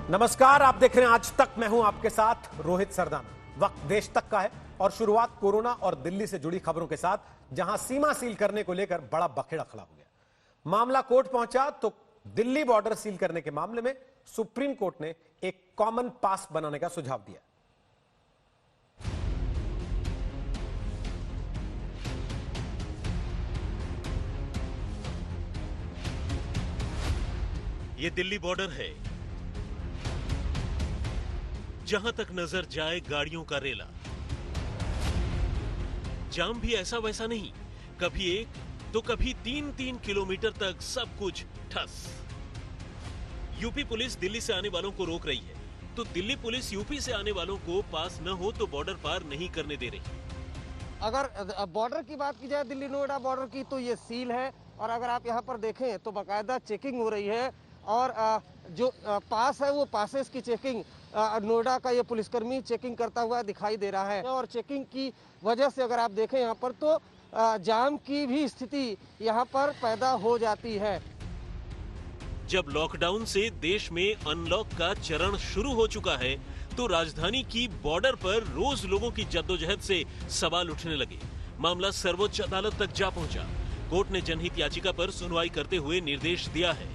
नमस्कार, आप देख रहे हैं आज तक। मैं हूं आपके साथ रोहित सरदाना। वक्त देश तक का है और शुरुआत कोरोना और दिल्ली से जुड़ी खबरों के साथ, जहां सीमा सील करने को लेकर बड़ा बखेड़ा खड़ा हो गया। मामला कोर्ट पहुंचा तो दिल्ली बॉर्डर सील करने के मामले में सुप्रीम कोर्ट ने एक कॉमन पास बनाने का सुझाव दिया। ये दिल्ली बॉर्डर है, जहां तक नजर जाए गाड़ियों का रेला। जाम भी ऐसा वैसा नहीं, कभी 1 तो कभी 3-3 किलोमीटर तक सब कुछ ठस। यूपी पुलिस दिल्ली से आने वालों को रोक रही है, तो दिल्ली पुलिस यूपी से आने वालों को पास न हो तो बॉर्डर पार नहीं करने दे रही। अगर बॉर्डर की बात की जाए, दिल्ली नोएडा बॉर्डर की, तो ये सील है। और अगर आप यहाँ पर देखें तो बाकायदा चेकिंग हो रही है और जो पास है वो पासेस की चेकिंग नोएडा का ये पुलिसकर्मी चेकिंग करता हुआ दिखाई दे रहा है। और चेकिंग की वजह से अगर आप देखें यहाँ पर तो जाम की भी स्थिति यहाँ पर पैदा हो जाती है। जब लॉकडाउन से देश में अनलॉक का चरण शुरू हो चुका है, तो राजधानी की बॉर्डर पर रोज लोगों की जद्दोजहद से सवाल उठने लगे। मामला सर्वोच्च अदालत तक जा पहुंचा। कोर्ट ने जनहित याचिका पर सुनवाई करते हुए निर्देश दिया है।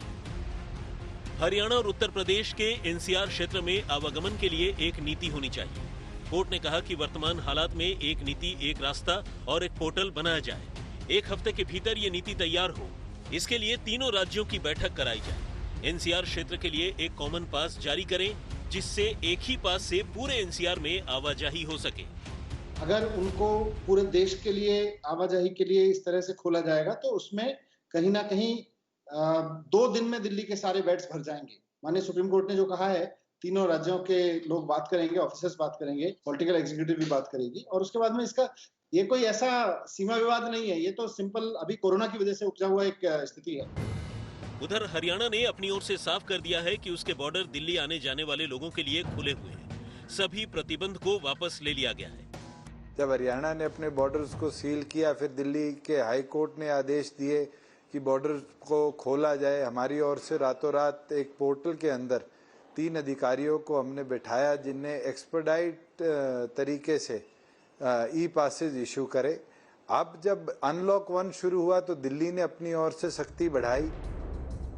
हरियाणा और उत्तर प्रदेश के एनसीआर क्षेत्र में आवागमन के लिए एक नीति होनी चाहिए। कोर्ट ने कहा कि वर्तमान हालात में एक नीति, एक रास्ता और एक पोर्टल बनाया जाए। 1 हफ्ते के भीतर ये नीति तैयार हो, इसके लिए तीनों राज्यों की बैठक कराई जाए। एनसीआर क्षेत्र के लिए एक कॉमन पास जारी करें, जिससे एक ही पास से पूरे एनसीआर में आवाजाही हो सके। अगर उनको पूरे देश के लिए आवाजाही के लिए इस तरह से खोला जाएगा तो उसमें कहीं ना कहीं 2 दिन में दिल्ली के सारे बेड्स भर जाएंगे। माननीय सुप्रीम कोर्ट ने जो कहा है, तीनों राज्यों के लोग बात करेंगे, ऑफिसर्स बात करेंगे, पॉलिटिकल एग्जीक्यूटिव भी बात करेगी और उसके बाद में इसका ये कोई ऐसा सीमा विवाद नहीं है, ये तो सिंपल अभी कोरोना की वजह से उपजा हुआ एक स्थिति है। उधर हरियाणा ने अपनी ओर से साफ कर दिया है कि उसके बॉर्डर दिल्ली आने जाने वाले लोगों के लिए खुले हुए हैं। सभी प्रतिबंध को वापस ले लिया गया है। जब हरियाणा ने अपने बॉर्डर्स को सील किया, फिर दिल्ली के हाई कोर्ट ने आदेश दिए कि बॉर्डर को खोला जाए। हमारी ओर से रातों रात एक पोर्टल के अंदर 3 अधिकारियों को हमने बैठाया, जिनने एक्सपर्टाइट तरीके से ई पासेज इशू करे। अब जब अनलॉक 1 शुरू हुआ तो दिल्ली ने अपनी ओर से सख्ती बढ़ाई।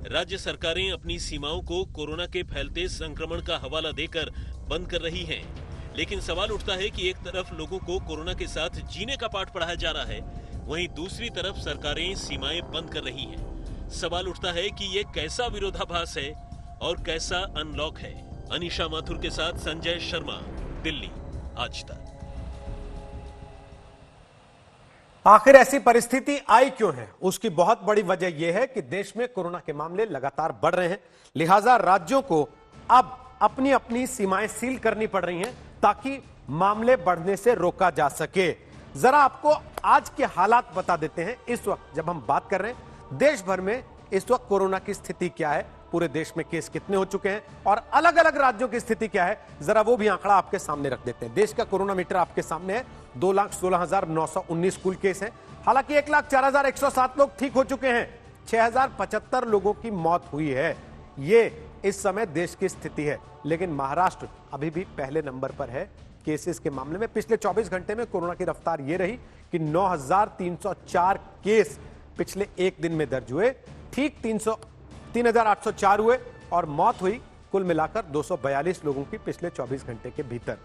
राज्य सरकारें अपनी सीमाओं को कोरोना के फैलते संक्रमण का हवाला देकर बंद कर रही हैं। लेकिन सवाल उठता है कि एक तरफ लोगों को कोरोना के साथ जीने का पाठ पढ़ाया जा रहा है, वहीं दूसरी तरफ सरकारें सीमाएं बंद कर रही हैं। सवाल उठता है कि ये कैसा विरोधाभास है और कैसा अनलॉक है। अनीशा माथुर के साथ संजय शर्मा, दिल्ली, आज तक। आखिर ऐसी परिस्थिति आई क्यों है? उसकी बहुत बड़ी वजह यह है कि देश में कोरोना के मामले लगातार बढ़ रहे हैं। लिहाजा राज्यों को अब अपनी अपनी सीमाएं सील करनी पड़ रही हैं ताकि मामले बढ़ने से रोका जा सके। जरा आपको आज के हालात बता देते हैं। इस वक्त जब हम बात कर रहे हैं, देश भर में इस वक्त कोरोना की स्थिति क्या है, पूरे देश में केस कितने हो चुके हैं और अलग अलग राज्यों की स्थिति क्या है, जरा वो भी आंकड़ा आपके सामने रख देते हैं। देश का कोरोना मीटर आपके सामने है। 2,16,919 कुल केस हैं। हालांकि 1,04,107 लोग ठीक हो चुके हैं। 6,075 लोगों की मौत हुई है। ये इस समय देश की स्थिति है। लेकिन महाराष्ट्र अभी भी पहले नंबर पर है केसेस के मामले में। पिछले 24 घंटे में कोरोना की रफ्तार यह रही कि 9,304 केस पिछले एक दिन में दर्ज हुए। ठीक 3,804 हुए और मौत हुई कुल मिलाकर 242 लोगों की पिछले 24 घंटे के भीतर।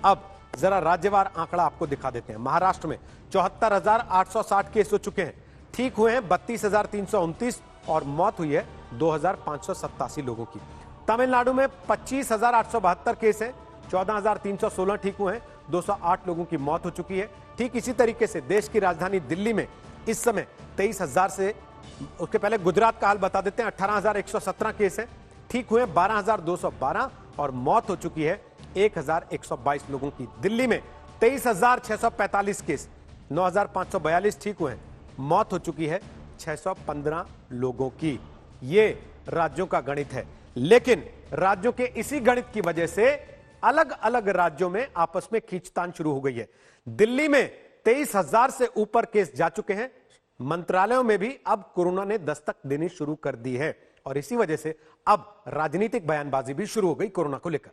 अब जरा राज्यवार आंकड़ा आपको दिखा देते हैं। महाराष्ट्र में 74,860 केस हो चुके हैं। ठीक हुए हैं 32,329 और मौत हुई है 2,587 लोगों की। तमिलनाडु में 25,872 केस हैं, 14,316 ठीक हुए हैं, 208 लोगों की मौत हो चुकी है। ठीक इसी तरीके से देश की राजधानी दिल्ली में इस समय 23,000 से, उसके पहले गुजरात का हाल बता देते हैं, 18,117 केस हैं, ठीक हुए 12,212 और मौत हो चुकी है 1,122 लोगों की। दिल्ली में 23,645 केस, 9,542 ठीक हुए हैं, मौत हो चुकी है 615 लोगों की। ये राज्यों का गणित है। लेकिन राज्यों के इसी गणित की वजह से अलग अलग राज्यों में आपस में खींचतान शुरू हो गई है। दिल्ली में 23,000 से ऊपर केस जा चुके हैं। मंत्रालयों में भी अब कोरोना ने दस्तक देनी शुरू कर दी है। और इसी वजह से अब राजनीतिक बयानबाजी भी शुरू हो गई कोरोना को लेकर।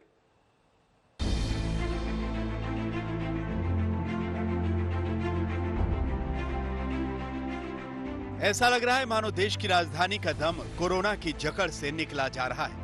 ऐसा लग रहा है मानो देश की राजधानी का दम कोरोना की जकड़ से निकला जा रहा है।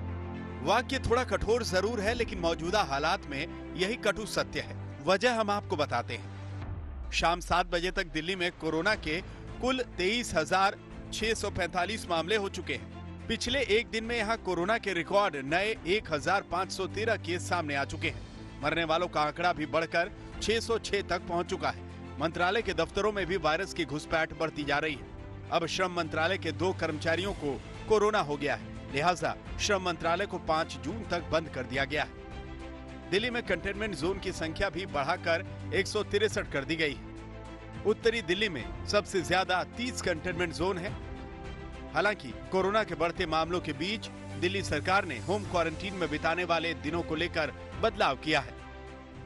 वाक्य थोड़ा कठोर जरूर है, लेकिन मौजूदा हालात में यही कटु सत्य है। वजह हम आपको बताते हैं। शाम 7 बजे तक दिल्ली में कोरोना के कुल 23,645 मामले हो चुके हैं। पिछले एक दिन में यहाँ कोरोना के रिकॉर्ड नए 1,513 केस सामने आ चुके हैं। मरने वालों का आंकड़ा भी बढ़कर 606 तक पहुंच चुका है। मंत्रालय के दफ्तरों में भी वायरस की घुसपैठ बढ़ती जा रही है। अब श्रम मंत्रालय के 2 कर्मचारियों को कोरोना हो गया है, लिहाजा श्रम मंत्रालय को 5 जून तक बंद कर दिया गया है। दिल्ली में कंटेनमेंट जोन की संख्या भी बढ़ाकर 163 कर दी गई है। उत्तरी दिल्ली में सबसे ज्यादा 30 कंटेनमेंट जोन है। हालांकि कोरोना के बढ़ते मामलों के बीच दिल्ली सरकार ने होम क्वारंटीन में बिताने वाले दिनों को लेकर बदलाव किया है।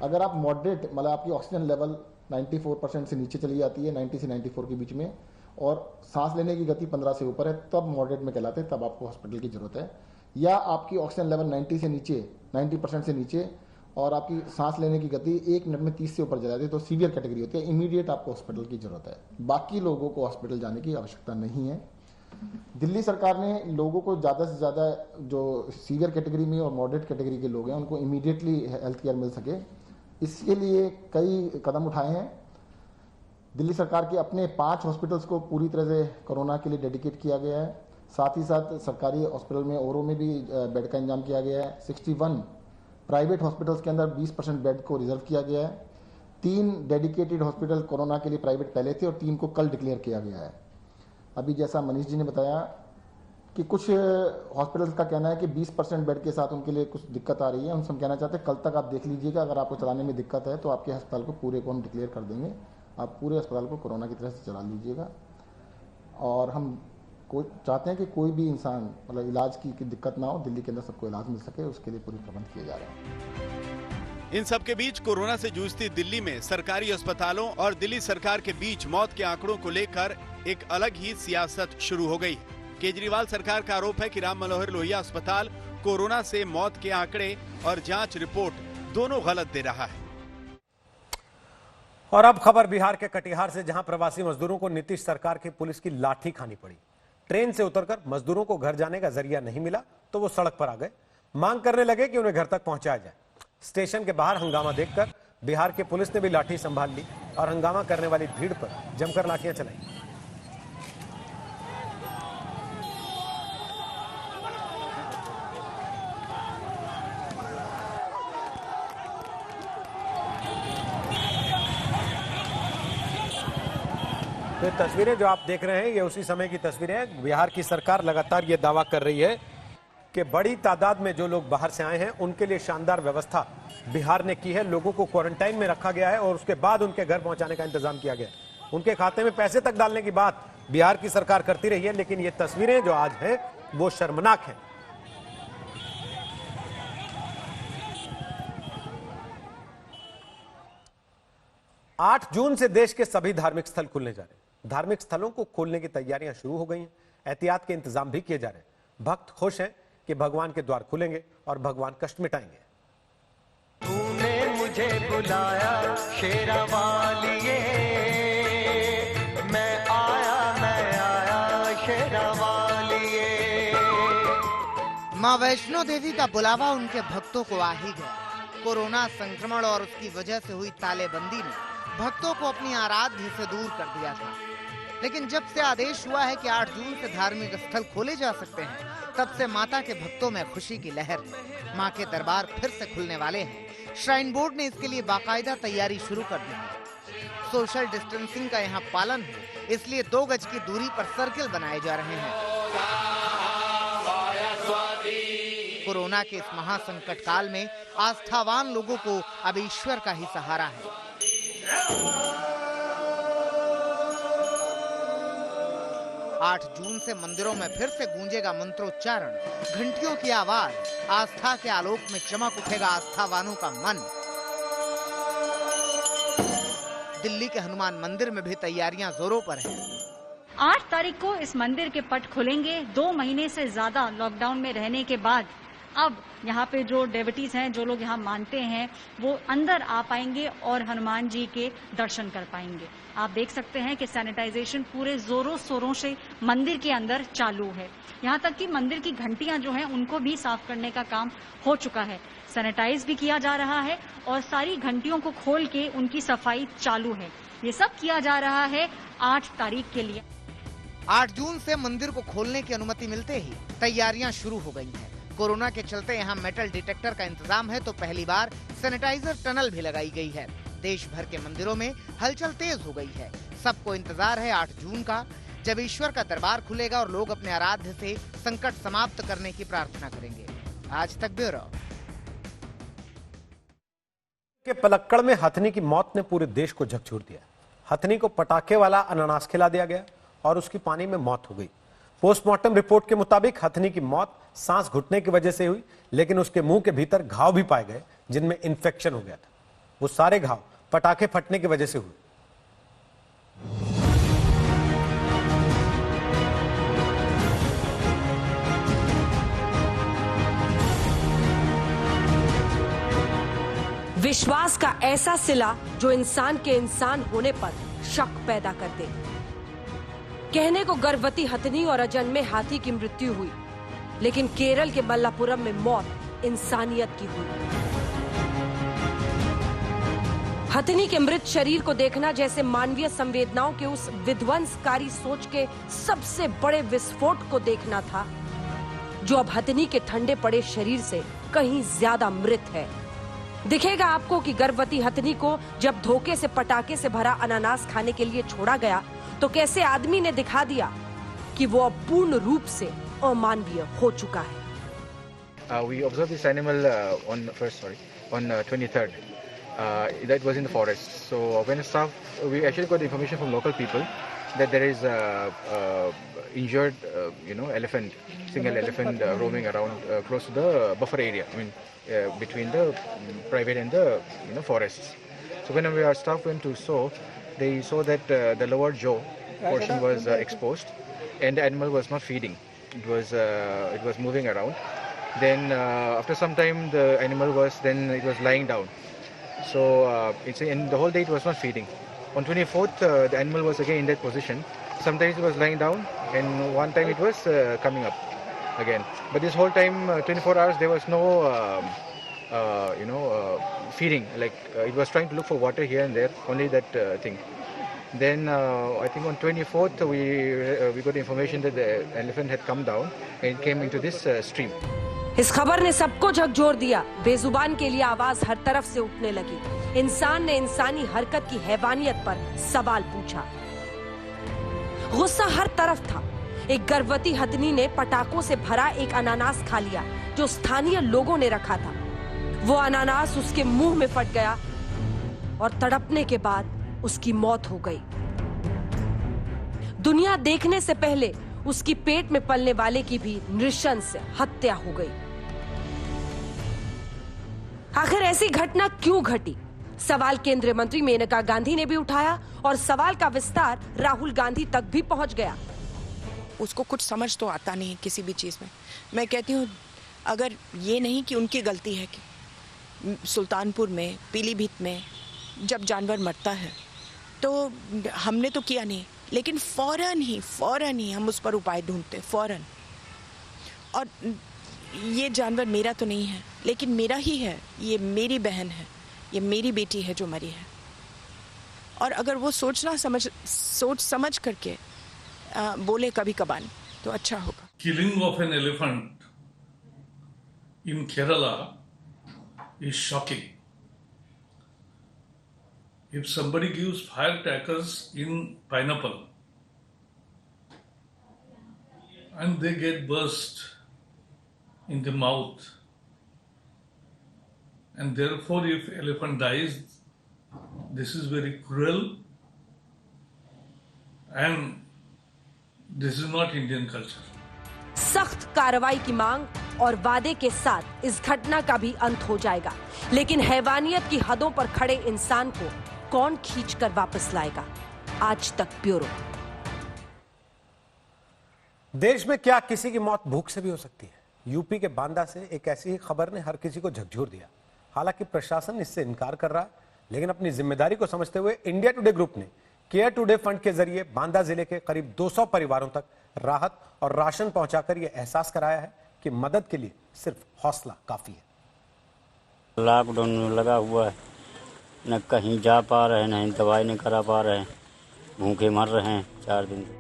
अगर आप मॉडरेट मतलब आपकी ऑक्सीजन लेवल 94% से नीचे चली जाती है, 90 से 94 के बीच में, और सांस लेने की गति 15 से ऊपर है, तब मॉडरेट में कहलाते हैं, तब आपको हॉस्पिटल की जरूरत है। या आपकी ऑक्सीजन लेवल 90% से नीचे और आपकी सांस लेने की गति 1 मिनट में 30 से ऊपर चली जाती है, तो सीवियर कैटेगरी होती है, इमीडिएट आपको हॉस्पिटल की जरूरत है। बाकी लोगों को हॉस्पिटल जाने की आवश्यकता नहीं है। दिल्ली सरकार ने लोगों को ज़्यादा से ज़्यादा जो सीवियर कैटेगरी में और मॉडरेट कैटेगरी के लोग हैं उनको इमीडिएटली हेल्थ केयर मिल सके, इसके लिए कई कदम उठाए हैं। दिल्ली सरकार के अपने 5 हॉस्पिटल्स को पूरी तरह से कोरोना के लिए डेडिकेट किया गया है। साथ ही साथ सरकारी हॉस्पिटल में औरों में भी बेड का इंतजाम किया गया है। 61 प्राइवेट हॉस्पिटल्स के अंदर 20% बेड को रिजर्व किया गया है। 3 डेडिकेटेड हॉस्पिटल कोरोना के लिए प्राइवेट पहले थे और 3 को कल डिक्लेयर किया गया है। अभी जैसा मनीष जी ने बताया कि कुछ हॉस्पिटल्स का कहना है कि 20% बेड के साथ उनके लिए कुछ दिक्कत आ रही है। उनसे हम कहना चाहते हैं कल तक आप देख लीजिएगा, अगर आपको चलाने में दिक्कत है तो आपके अस्पताल को पूरे को हम डिक्लेयर कर देंगे। आप पूरे अस्पताल को कोरोना की तरह से चला लीजिएगा। और हम चाहते हैं कि कोई भी इंसान मतलब इलाज की दिक्कत ना हो, दिल्ली के अंदर सबको इलाज मिल सके, उसके लिए पूरी प्रबंध किए जा रहे हैं। इन सब के बीच कोरोना से जूझती दिल्ली में सरकारी अस्पतालों और दिल्ली सरकार के बीच मौत के आंकड़ों को लेकर एक अलग ही सियासत शुरू हो गई। केजरीवाल सरकार का आरोप है कि राम मनोहर लोहिया अस्पताल कोरोना से मौत के आंकड़े और जांच रिपोर्ट दोनों गलत दे रहा है। और अब खबर बिहार के कटिहार से, जहां प्रवासी मजदूरों को नीतीश सरकार की पुलिस की लाठी खानी पड़ी। ट्रेन से उतरकर मजदूरों को घर जाने का जरिया नहीं मिला तो वो सड़क पर आ गए, मांग करने लगे कि उन्हें घर तक पहुंचाया जाए। स्टेशन के बाहर हंगामा देखकर बिहार की पुलिस ने भी लाठी संभाल ली और हंगामा करने वाली भीड़ पर जमकर लाठियां चलाई। तो ये तस्वीरें जो आप देख रहे हैं ये उसी समय की तस्वीरें हैं। बिहार की सरकार लगातार ये दावा कर रही है कि बड़ी तादाद में जो लोग बाहर से आए हैं उनके लिए शानदार व्यवस्था बिहार ने की है। लोगों को क्वारंटाइन में रखा गया है और उसके बाद उनके घर पहुंचाने का इंतजाम किया गया है। उनके खाते में पैसे तक डालने की बात बिहार की सरकार करती रही है, लेकिन ये तस्वीरें जो आज हैं वो शर्मनाक हैं। आठ जून से देश के सभी धार्मिक स्थल खुलने जा रहे हैं। धार्मिक स्थलों को खोलने की तैयारियां शुरू हो गई हैं। एहतियात के इंतजाम भी किए जा रहे हैं। भक्त खुश हैं कि भगवान के द्वार खुलेंगे और भगवान कष्ट मिटाएंगे। तूने मुझे बुलाया शेरा वालिए, मैं आया शेरा वालिए। मां वैष्णो देवी का बुलावा उनके भक्तों को आ ही गया। कोरोना संक्रमण और उसकी वजह से हुई तालेबंदी ने भक्तों को अपनी आराध्य से दूर कर दिया था, लेकिन जब से आदेश हुआ है कि 8 जून से धार्मिक स्थल खोले जा सकते हैं, तब से माता के भक्तों में खुशी की लहर है। मां के दरबार फिर से खुलने वाले हैं। श्राइन बोर्ड ने इसके लिए बाकायदा तैयारी शुरू कर दी है। सोशल डिस्टेंसिंग का यहाँ पालन हो, इसलिए 2 गज की दूरी पर सर्किल बनाए जा रहे हैं। कोरोना के इस महासंकट काल में आस्थावान लोगों को अब ईश्वर का ही सहारा है। 8 जून से मंदिरों में फिर से गूंजेगा मंत्रोच्चारण, घंटियों की आवाज, आस्था के आलोक में चमक उठेगा आस्थावानों का मन। दिल्ली के हनुमान मंदिर में भी तैयारियां जोरों पर हैं। 8 तारीख को इस मंदिर के पट खुलेंगे। 2 महीने से ज्यादा लॉकडाउन में रहने के बाद अब यहाँ पे जो डेवोटीज हैं, जो लोग यहाँ मानते हैं, वो अंदर आ पाएंगे और हनुमान जी के दर्शन कर पाएंगे। आप देख सकते हैं कि सैनिटाइजेशन पूरे जोरों शोरों से मंदिर के अंदर चालू है। यहाँ तक कि मंदिर की घंटियां जो हैं उनको भी साफ करने का काम हो चुका है। सैनिटाइज भी किया जा रहा है और सारी घंटियों को खोल के उनकी सफाई चालू है। ये सब किया जा रहा है 8 तारीख के लिए। 8 जून से मंदिर को खोलने की अनुमति मिलते ही तैयारियां शुरू हो गई हैं। कोरोना के चलते यहाँ मेटल डिटेक्टर का इंतजाम है तो पहली बार सैनिटाइजर टनल भी लगाई गई है। देश भर के मंदिरों में हलचल तेज हो गई है। सबको इंतजार है 8 जून का, जब ईश्वर का दरबार खुलेगा और लोग अपने आराध्य से संकट समाप्त करने की प्रार्थना करेंगे। आज तक ब्यूरो। के पलक्कड़ में हथनी की मौत ने पूरे देश को झकझोर दिया। हथनी को पटाखे वाला अनानास खिला दिया गया और उसकी पानी में मौत हो गई। पोस्टमार्टम रिपोर्ट के मुताबिक हथनी की मौत सांस घुटने की वजह से हुई, लेकिन उसके मुंह के भीतर घाव भी पाए गए जिनमें इंफेक्शन हो गया था। वो सारे घाव पटाखे फटने की वजह से हुए। विश्वास का ऐसा सिला जो इंसान के इंसान होने पर शक पैदा कर दे। कहने को गर्भवती हथनी और अजन्मे हाथी की मृत्यु हुई, लेकिन केरल के मल्लापुरम में मौत इंसानियत की हुई। हथनी के मृत शरीर को देखना जैसे मानवीय संवेदनाओं के उस विध्वंसकारी सोच के सबसे बड़े विस्फोट को देखना था, जो अब हथनी के ठंडे पड़े शरीर से कहीं ज्यादा मृत है। दिखेगा आपको कि गर्भवती हथनी को जब धोखे से पटाखे से भरा अनानास खाने के लिए छोड़ा गया तो कैसे आदमी ने दिखा दिया कि वो अब पूर्ण रूप से अमानवीय हो चुका है। We observed this animal on 23rd. That was in the forest. So when staff, we actually got information from local people that there is injured, elephant, single elephant roaming around close to the buffer area. I mean, between the private and the forests. So when our staff went to saw, they saw that the lower jaw portion was exposed, and the animal was not feeding. It was moving around. Then after some time, the animal was lying down. So in the whole day it was not feeding. On 24th, the animal was again in that position. Sometimes it was lying down, and one time it was coming up again. But this whole time, 24 hours, there was no feeding. Like it was trying to look for water here and there. Only that thing. Then I think on 24th, we got information that the elephant had come down and came into this stream. इस खबर ने सबको झकझोर दिया। बेजुबान के लिए आवाज हर तरफ से उठने लगी। इंसान ने इंसानी हरकत की हैवानियत पर सवाल पूछा। गुस्सा हर तरफ था। एक गर्भवती हथनी ने पटाखों से भरा एक अनानास खा लिया जो स्थानीय लोगों ने रखा था। वो अनानास उसके मुंह में फट गया और तड़पने के बाद उसकी मौत हो गई। दुनिया देखने से पहले उसकी पेट में पलने वाले की भी नृशंस हत्या हो गई। आखिर ऐसी घटना क्यों घटी? सवाल केंद्रीय मंत्री मेनका गांधी ने भी उठाया और सवाल का विस्तार राहुल गांधी तक भी पहुंच गया। उसको कुछ समझ तो आता नहीं किसी भी चीज में। मैं कहती हूँ अगर ये नहीं कि उनकी गलती है कि सुल्तानपुर में, पीलीभीत में जब जानवर मरता है तो हमने तो किया नहीं, लेकिन फौरन ही हम उस पर उपाय ढूंढते फौरन। और ये जानवर मेरा तो नहीं है, लेकिन मेरा ही है, ये मेरी बहन है, ये मेरी बेटी है जो मरी है। और अगर वो सोच समझ करके बोले कभी कभार तो अच्छा होगा। Killing of an elephant in Kerala is shocking. If somebody gives firecrackers in pineapple and they get burst in the mouth, and therefore if elephant dies, this is very cruel and this is not Indian culture. सख्त कार्रवाई की मांग और वादे के साथ इस घटना का भी अंत हो जाएगा, लेकिन हैवानियत की हदों पर खड़े इंसान को कौन खींचकर वापस लाएगा? आज तक ब्यूरो। देश में क्या किसी की मौत भूख से भी हो सकती है? यूपी के बांदा से एक ऐसी ही खबर ने हर किसी को झकझोर दिया। हालांकि प्रशासन इससे इनकार कर रहा है, लेकिन अपनी जिम्मेदारी को समझते हुए इंडिया टुडे ग्रुप ने केयर टुडे फंड के जरिए बांदा जिले के करीब 200 परिवारों तक राहत और राशन पहुंचाकर यह एहसास कराया है कि मदद के लिए सिर्फ हौसला काफी है। लॉकडाउन लगा हुआ है, न कहीं जा पा रहे हैं, न दवाई नहीं करा पा रहे हैं, भूखे मर रहे हैं 4 दिन से।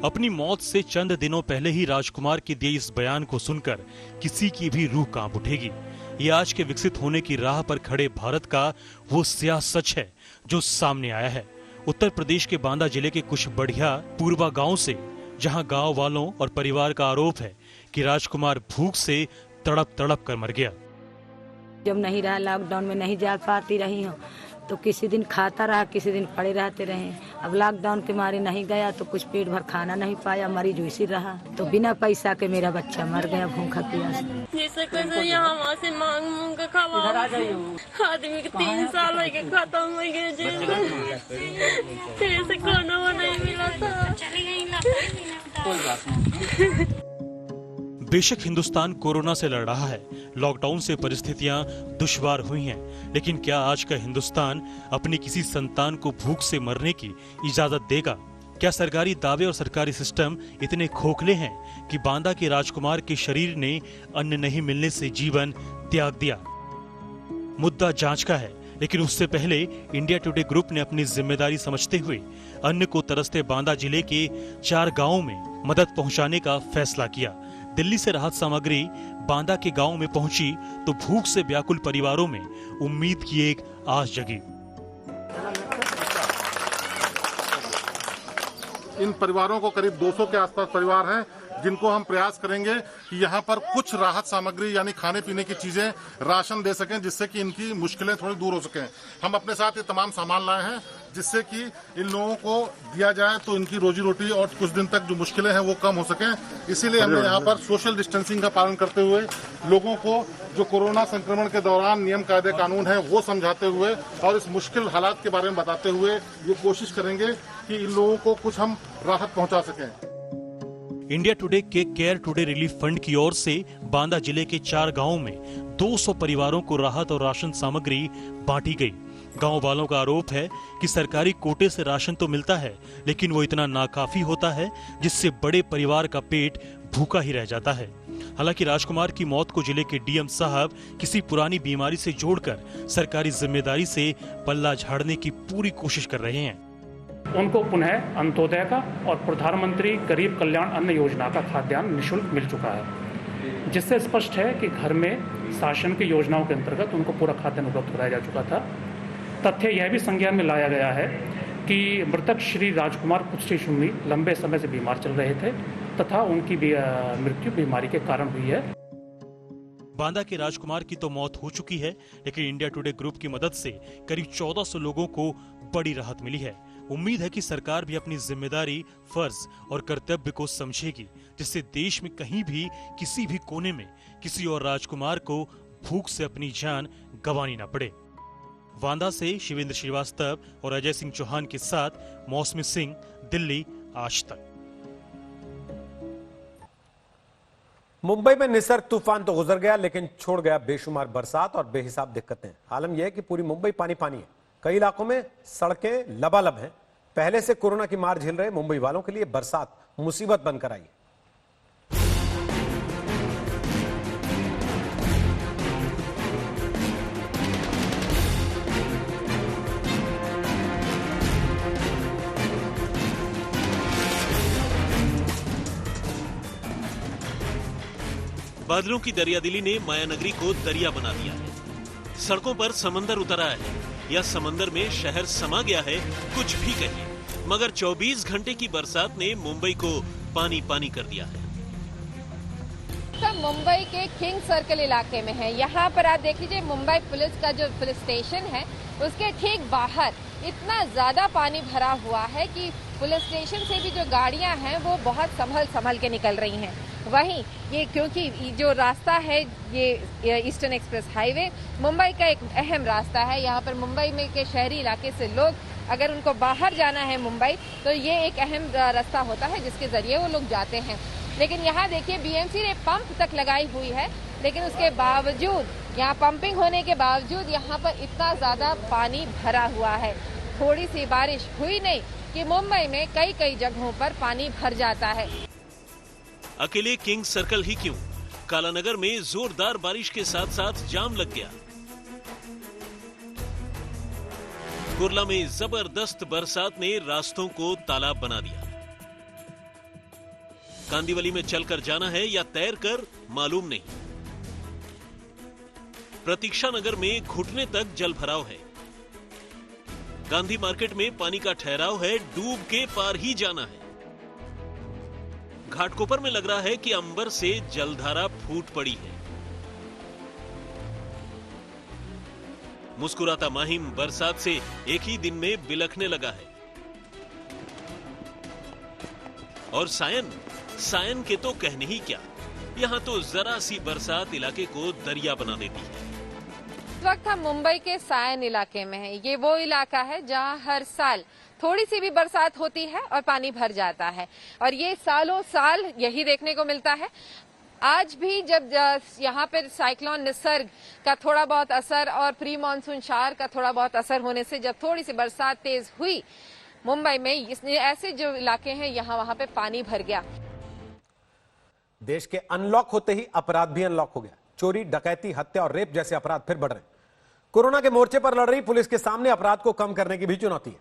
अपनी मौत से चंद दिनों पहले ही राजकुमार के दिए इस बयान को सुनकर किसी की भी रूह कांप उठेगी। ये आज के विकसित होने की राह पर खड़े भारत का वो स्याह सच है जो सामने आया है। उत्तर प्रदेश के बांदा जिले के कुछ बढ़िया पूर्वा गांव से, जहां गांव वालों और परिवार का आरोप है कि राजकुमार भूख से तड़प तड़प कर मर गया। जब नहीं रहा लॉकडाउन में नहीं जा पाती रही हूँ तो किसी दिन खाता रहा, किसी दिन पड़े रहते रहे। अब लॉकडाउन के मारे नहीं गया तो कुछ पेट भर खाना नहीं पाया, मरीज वैसे रहा, तो बिना पैसा के मेरा बच्चा मर गया भूखा प्यास। जैसे कैसे यहाँ वहाँ से मांग मूंग के खावा, आदमी के 3 साल हो गए खत्म हो गए जेल में, ऐसे खाना नहीं मिला था। बेशक हिंदुस्तान कोरोना से लड़ रहा है, लॉकडाउन से परिस्थितियां दुश्वार हुई हैं, लेकिन क्या आज का हिंदुस्तान अपनी किसी संतान को भूख से मरने की इजाजत देगा? क्या सरकारी दावे और सरकारी सिस्टम इतने खोखले हैं कि बांदा के राजकुमार के शरीर ने अन्न नहीं मिलने से जीवन त्याग दिया? मुद्दा जांच का है, लेकिन उससे पहले इंडिया टुडे ग्रुप ने अपनी जिम्मेदारी समझते हुए अन्न को तरसते बांदा जिले के 4 गांवों में मदद पहुंचाने का फैसला किया। दिल्ली से राहत सामग्री बांदा के गांव में पहुंची तो भूख से व्याकुल परिवारों में उम्मीद की एक आस जगी। इन परिवारों को करीब 200 के आसपास परिवार हैं, जिनको हम प्रयास करेंगे कि यहाँ पर कुछ राहत सामग्री यानी खाने पीने की चीजें, राशन दे सकें, जिससे कि इनकी मुश्किलें थोड़ी दूर हो सकें। हम अपने साथ ये तमाम सामान लाए हैं जिससे कि इन लोगों को दिया जाए तो इनकी रोजी रोटी और कुछ दिन तक जो मुश्किलें हैं वो कम हो सकें। इसीलिए हमने यहाँ पर सोशल डिस्टेंसिंग का पालन करते हुए लोगों को जो कोरोना संक्रमण के दौरान नियम कायदे कानून है वो समझाते हुए और इस मुश्किल हालात के बारे में बताते हुए ये कोशिश करेंगे कि इन लोगों को कुछ हम राहत पहुँचा सकें। इंडिया टुडे के केयर टुडे रिलीफ फंड की ओर से बांदा जिले के 4 गांवों में 200 परिवारों को राहत और राशन सामग्री बांटी गई। गांव वालों का आरोप है कि सरकारी कोटे से राशन तो मिलता है, लेकिन वो इतना नाकाफी होता है जिससे बड़े परिवार का पेट भूखा ही रह जाता है। हालांकि राजकुमार की मौत को जिले के डीएम साहब किसी पुरानी बीमारी से जोड़कर सरकारी जिम्मेदारी से पल्ला झाड़ने की पूरी कोशिश कर रहे हैं। उनको पुनः अंत्योदय का और प्रधानमंत्री गरीब कल्याण अन्न योजना का खाद्यान्न निःशुल्क मिल चुका है, जिससे स्पष्ट है कि घर में शासन की योजनाओं के अंतर्गत उनको पूरा खाद्यान्न उपलब्ध कराया जा चुका था। तथ्य यह भी संज्ञान में लाया गया है कि मृतक श्री राजकुमार कुछ सुन्नी लंबे समय से बीमार चल रहे थे तथा उनकी मृत्यु बीमारी के कारण हुई है। बांदा के राजकुमार की तो मौत हो चुकी है, लेकिन इंडिया टुडे ग्रुप की मदद से करीब 1400 लोगों को बड़ी राहत मिली है। उम्मीद है कि सरकार भी अपनी जिम्मेदारी, फर्ज और कर्तव्य को समझेगी, जिससे देश में कहीं भी किसी भी कोने में किसी और राजकुमार को भूख से अपनी जान गंवानी न पड़े। बांदा से शिवेंद्र श्रीवास्तव और अजय सिंह चौहान के साथ मौसमी सिंह, दिल्ली, आज तक। मुंबई में निसर्ग तूफान तो गुजर गया, लेकिन छोड़ गया बेशुमार बरसात और बेहिसाब दिक्कतें। आलम यह है कि पूरी मुंबई पानी पानी है। कई इलाकों में सड़कें लबालब हैं। पहले से कोरोना की मार झेल रहे मुंबई वालों के लिए बरसात मुसीबत बनकर आई। बादलों की दरियादिली ने मायानगरी को दरिया बना दिया है। सड़कों पर समंदर उतर आया है या समंदर में शहर समा गया है, कुछ भी कहिए, मगर 24 घंटे की बरसात ने मुंबई को पानी पानी कर दिया है। मुंबई के किंग सर्कल इलाके में है। यहाँ पर आप देख लीजिए, मुंबई पुलिस का जो पुलिस स्टेशन है उसके ठीक बाहर इतना ज्यादा पानी भरा हुआ है कि पुलिस स्टेशन से भी जो गाड़ियां हैं वो बहुत संभल के निकल रही हैं। वहीं ये क्योंकि जो रास्ता है ये ईस्टर्न एक्सप्रेस हाईवे मुंबई का एक अहम रास्ता है। यहाँ पर मुंबई में के शहरी इलाके से लोग अगर उनको बाहर जाना है मुंबई तो ये एक अहम रास्ता होता है जिसके जरिए वो लोग जाते हैं। लेकिन यहाँ देखिए बीएमसी ने पंप तक लगाई हुई है, लेकिन उसके बावजूद यहाँ पंपिंग होने के बावजूद यहाँ पर इतना ज्यादा पानी भरा हुआ है। थोड़ी सी बारिश हुई नहीं कि मुंबई में कई कई जगहों पर पानी भर जाता है। अकेले किंग सर्कल ही क्यों, कालानगर में जोरदार बारिश के साथ साथ जाम लग गया। कुर्ला में जबरदस्त बरसात ने रास्तों को तालाब बना दिया। कांदीवली में चलकर जाना है या तैर कर मालूम नहीं। प्रतीक्षा नगर में घुटने तक जल भराव है। गांधी मार्केट में पानी का ठहराव है, डूब के पार ही जाना है। घाटकोपर में लग रहा है कि अंबर से जलधारा फूट पड़ी है। मुस्कुराता माहिम बरसात से एक ही दिन में बिलखने लगा है। और सायन के तो कहने ही क्या, यहां तो जरा सी बरसात इलाके को दरिया बना देती है। इस वक्त हम मुंबई के सायन इलाके में हैं। ये वो इलाका है जहां हर साल थोड़ी सी भी बरसात होती है और पानी भर जाता है, और ये सालों साल यही देखने को मिलता है। आज भी जब यहाँ पर साइक्लोन निसर्ग का थोड़ा बहुत असर और प्री मानसून शावर का थोड़ा बहुत असर होने से जब थोड़ी सी बरसात तेज हुई मुंबई में, ऐसे जो इलाके हैं यहाँ वहां पे पानी भर गया। देश के अनलॉक होते ही अपराध भी अनलॉक हो गया। चोरी, डकैती, हत्या और रेप जैसे अपराध फिर बढ़ रहे हैं। कोरोना के मोर्चे पर लड़ रही पुलिस के सामने अपराध को कम करने की भी चुनौती है।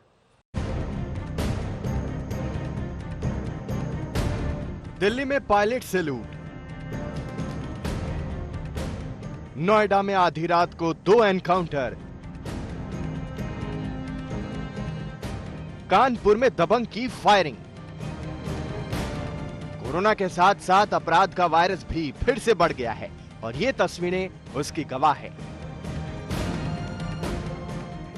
दिल्ली में पायलट से लूट, नोएडा में आधी रात को 2 एनकाउंटर, कानपुर में दबंग की फायरिंग। कोरोना के साथ साथ अपराध का वायरस भी फिर से बढ़ गया है और ये तस्वीरें उसकी गवाह है।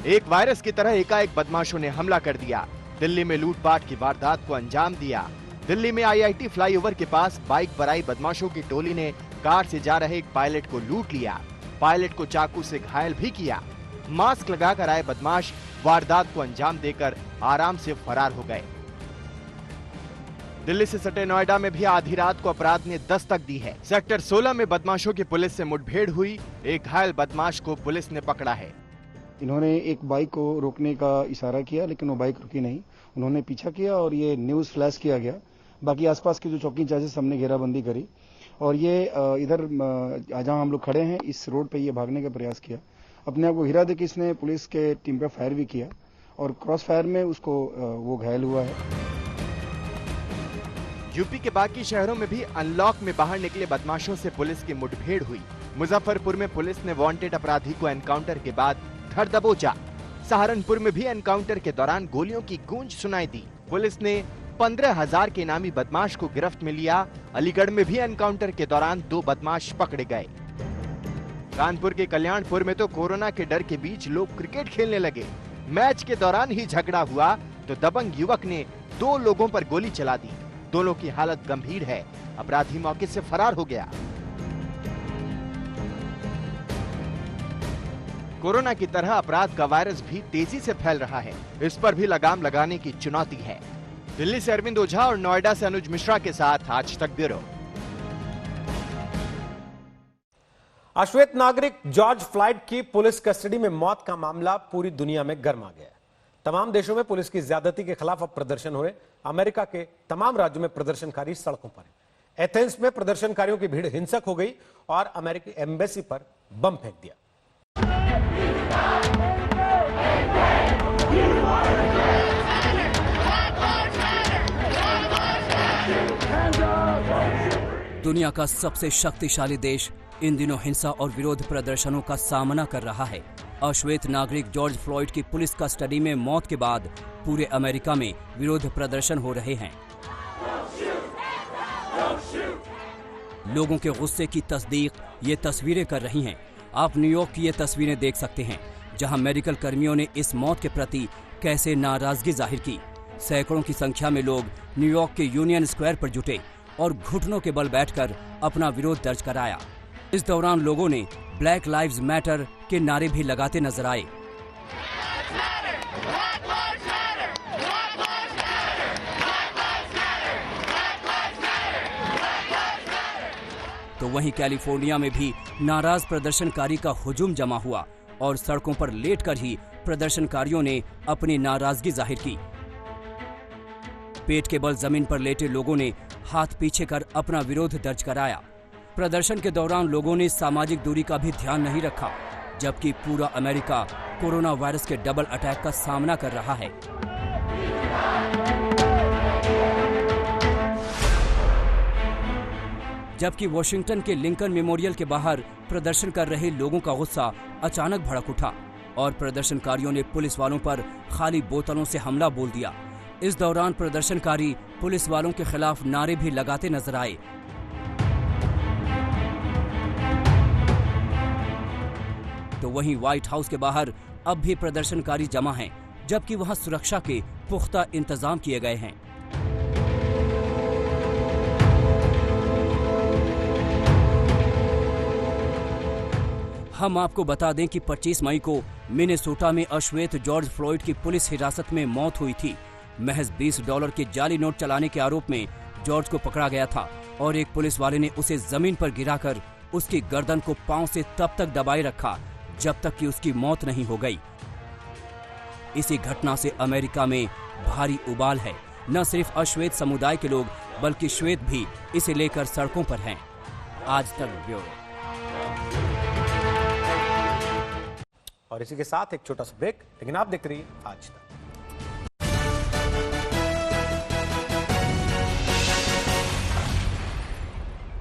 एक वायरस की तरह एकाएक बदमाशों ने हमला कर दिया। दिल्ली में लूटपाट की वारदात को अंजाम दिया। दिल्ली में आईआईटी फ्लाईओवर के पास बाइक पर आई बदमाशों की टोली ने कार से जा रहे एक पायलट को लूट लिया। पायलट को चाकू से घायल भी किया। मास्क लगाकर आए बदमाश वारदात को अंजाम देकर आराम से फरार हो गए। दिल्ली से सटे नोएडा में भी आधी रात को अपराध ने दस्तक दी है। सेक्टर 16 में बदमाशों की पुलिस से मुठभेड़ हुई। एक घायल बदमाश को पुलिस ने पकड़ा है। इन्होंने एक बाइक को रोकने का इशारा किया, लेकिन वो बाइक रुकी नहीं। उन्होंने पीछा किया और ये न्यूज फ्लैश किया गया। बाकी आसपास के जो चौकी इंचार्जेस हमने घेराबंदी करी और ये इधर जहां हम लोग खड़े हैं इस रोड पे ये भागने का प्रयास किया। अपने आप को घिरा दे के इसने पुलिस के टीम पे फायर भी किया और क्रॉस फायर में उसको वो घायल हुआ है। यूपी के बाकी शहरों में भी अनलॉक में बाहर निकले बदमाशों से पुलिस की मुठभेड़ हुई। मुजफ्फरपुर में पुलिस ने वांटेड अपराधी को एनकाउंटर के बाद धर दबोचा। सहारनपुर में भी एनकाउंटर के दौरान गोलियों की गूंज सुनाई दी। पुलिस ने 15,000 के इनामी बदमाश को गिरफ्त में लिया। अलीगढ़ में भी एनकाउंटर के दौरान 2 बदमाश पकड़े गए। कानपुर के कल्याणपुर में तो कोरोना के डर के बीच लोग क्रिकेट खेलने लगे। मैच के दौरान ही झगड़ा हुआ तो दबंग युवक ने 2 लोगों पर गोली चला दी। दोनों की हालत गंभीर है। अपराधी मौके से फरार हो गया। कोरोना की तरह अपराध का वायरस भी तेजी से फैल रहा है। इस पर भी लगाम लगाने की चुनौती है। दिल्ली से अरविंद ओझा और नोएडा से अनुज मिश्रा के साथ आज तक ब्यूरो। अश्वेत नागरिक जॉर्ज फ्लॉयड की पुलिस कस्टडी में मौत का मामला पूरी दुनिया में गर्मा गया। तमाम देशों में पुलिस की ज्यादती के खिलाफ अब प्रदर्शन हुए। अमेरिका के तमाम राज्यों में प्रदर्शनकारी सड़कों पर हैं। एथेंस में प्रदर्शनकारियों की भीड़ हिंसक हो गई और अमेरिकी एम्बेसी पर बम फेंक दिया। दुनिया का सबसे शक्तिशाली देश इन दिनों हिंसा और विरोध प्रदर्शनों का सामना कर रहा है। अश्वेत नागरिक जॉर्ज फ्लॉयड की पुलिस कस्टडी में मौत के बाद पूरे अमेरिका में विरोध प्रदर्शन हो रहे हैं। लोगों के गुस्से की तस्दीक ये तस्वीरें कर रही हैं। आप न्यूयॉर्क की ये तस्वीरें देख सकते हैं, जहां मेडिकल कर्मियों ने इस मौत के प्रति कैसे नाराजगी जाहिर की। सैकड़ों की संख्या में लोग न्यूयॉर्क के यूनियन स्क्वायर पर जुटे और घुटनों के बल बैठकर अपना विरोध दर्ज कराया। इस दौरान लोगों ने ब्लैक लाइव्स मैटर के नारे भी लगाते नजर आए। तो वहीं कैलिफोर्निया में भी नाराज प्रदर्शनकारी का हुजूम जमा हुआ और सड़कों पर लेटकर ही प्रदर्शनकारियों ने अपनी नाराजगी जाहिर की। पेट के बल जमीन पर लेटे लोगों ने हाथ पीछे कर अपना विरोध दर्ज कराया। प्रदर्शन के दौरान लोगों ने सामाजिक दूरी का भी ध्यान नहीं रखा, जबकि पूरा अमेरिका कोरोना वायरस के डबल अटैक का सामना कर रहा है। जबकि वॉशिंगटन के लिंकन मेमोरियल के बाहर प्रदर्शन कर रहे लोगों का गुस्सा अचानक भड़क उठा और प्रदर्शनकारियों ने पुलिस वालों पर खाली बोतलों से हमला बोल दिया। इस दौरान प्रदर्शनकारी पुलिस वालों के खिलाफ नारे भी लगाते नजर आए। तो वहीं व्हाइट हाउस के बाहर अब भी प्रदर्शनकारी जमा हैं, जबकि वहां सुरक्षा के पुख्ता इंतजाम किए गए हैं। हम आपको बता दें कि 25 मई को मिनेसोटा में अश्वेत जॉर्ज फ्लॉयड की पुलिस हिरासत में मौत हुई थी। महज $20 के जाली नोट चलाने के आरोप में जॉर्ज को पकड़ा गया था और एक पुलिस वाले ने उसे जमीन पर गिराकर उसकी गर्दन को पांव से तब तक दबाए रखा जब तक कि उसकी मौत नहीं हो गई। इसी घटना से अमेरिका में भारी उबाल है। न सिर्फ अश्वेत समुदाय के लोग बल्कि श्वेत भी इसे लेकर सड़कों पर हैं। आज तक ब्यूरो। और इसी के साथ एक छोटा सा ब्रेक, लेकिन आप देख रही हैं आज तक।